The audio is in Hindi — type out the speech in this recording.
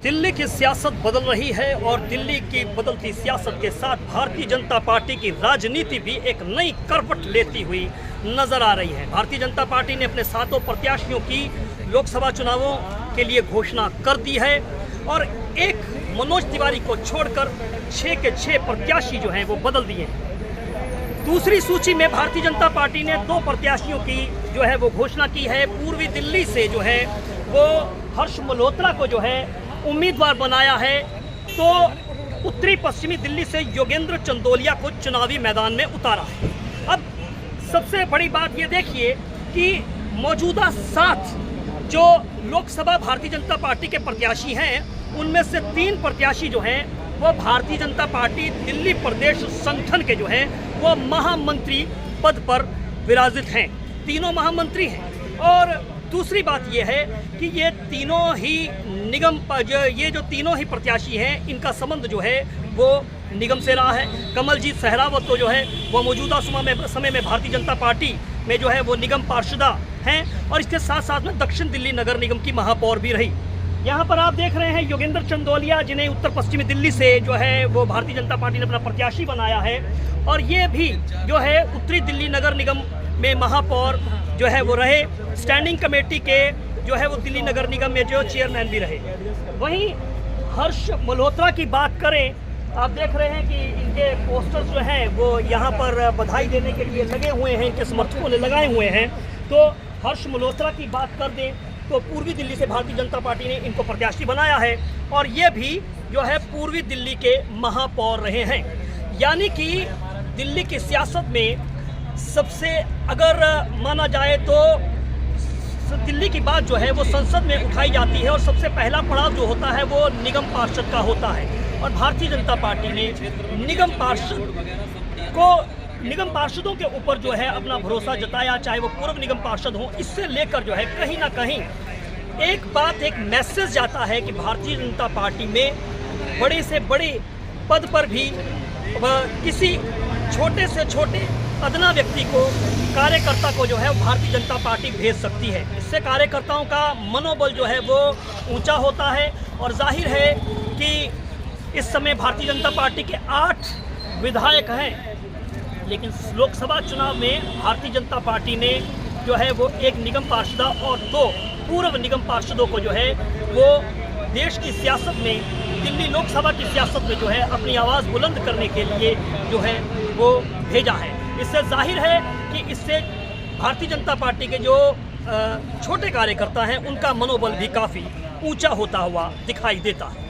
दिल्ली की सियासत बदल रही है और दिल्ली की बदलती सियासत के साथ भारतीय जनता पार्टी की राजनीति भी एक नई करवट लेती हुई नजर आ रही है। भारतीय जनता पार्टी ने अपने 7 प्रत्याशियों की लोकसभा चुनावों के लिए घोषणा कर दी है और एक मनोज तिवारी को छोड़कर 6 के 6 प्रत्याशी जो हैं वो बदल दिए हैं। दूसरी सूची में भारतीय जनता पार्टी ने 2 प्रत्याशियों की जो है वो घोषणा की है। पूर्वी दिल्ली से जो है वो हर्ष मल्होत्रा को जो है उम्मीदवार बनाया है, तो उत्तरी पश्चिमी दिल्ली से योगेंद्र चंदोलिया को चुनावी मैदान में उतारा है। अब सबसे बड़ी बात ये देखिए कि मौजूदा 7 जो लोकसभा भारतीय जनता पार्टी के प्रत्याशी हैं, उनमें से 3 प्रत्याशी जो हैं वो भारतीय जनता पार्टी दिल्ली प्रदेश संगठन के जो हैं वो महामंत्री पद पर विराजित हैं। तीनों महामंत्री हैं। और दूसरी बात यह है कि ये तीनों ही ये जो तीनों ही प्रत्याशी हैं, इनका संबंध जो है वो निगम से रहा है। कमलजीत सहरावत तो जो है वो मौजूदा समय में भारतीय जनता पार्टी में जो है वो निगम पार्षदा हैं और इसके साथ साथ में दक्षिण दिल्ली नगर निगम की महापौर भी रही। यहाँ पर आप देख रहे हैं योगेंद्र चंदोलिया, जिन्हें उत्तर पश्चिमी दिल्ली से जो है वो भारतीय जनता पार्टी ने अपना प्रत्याशी बनाया है और ये भी जो है उत्तरी दिल्ली नगर निगम में महापौर जो है वो रहे। स्टैंडिंग कमेटी के जो है वो दिल्ली नगर निगम में जो चेयरमैन भी रहे। वहीं हर्ष मल्होत्रा की बात करें, आप देख रहे हैं कि इनके पोस्टर्स जो हैं वो यहाँ पर बधाई देने के लिए लगे हुए हैं, इनके समर्थकों ने लगाए हुए हैं। तो हर्ष मल्होत्रा की बात कर दें तो पूर्वी दिल्ली से भारतीय जनता पार्टी ने इनको प्रत्याशी बनाया है और ये भी जो है पूर्वी दिल्ली के महापौर रहे हैं। यानी कि दिल्ली की सियासत में सबसे अगर माना जाए तो दिल्ली की बात जो है वो संसद में उठाई जाती है और सबसे पहला पड़ाव जो होता है वो निगम पार्षद का होता है। और भारतीय जनता पार्टी ने निगम पार्षदों के ऊपर जो है अपना भरोसा जताया, चाहे वो पूर्व निगम पार्षद हो। इससे लेकर जो है कहीं ना कहीं एक मैसेज जाता है कि भारतीय जनता पार्टी में बड़े से बड़े पद पर भी किसी छोटे से छोटे अदना व्यक्ति को, कार्यकर्ता को जो है भारतीय जनता पार्टी भेज सकती है। इससे कार्यकर्ताओं का मनोबल जो है वो ऊंचा होता है और जाहिर है कि इस समय भारतीय जनता पार्टी के 8 विधायक हैं, लेकिन लोकसभा चुनाव में भारतीय जनता पार्टी ने जो है वो 1 निगम पार्षद और 2 पूर्व निगम पार्षदों को जो है वो देश की सियासत में, दिल्ली लोकसभा की सियासत में जो है अपनी आवाज़ बुलंद करने के लिए जो है वो भेजा है। इससे जाहिर है कि इससे भारतीय जनता पार्टी के जो छोटे कार्यकर्ता हैं उनका मनोबल भी काफ़ी ऊंचा होता हुआ दिखाई देता है।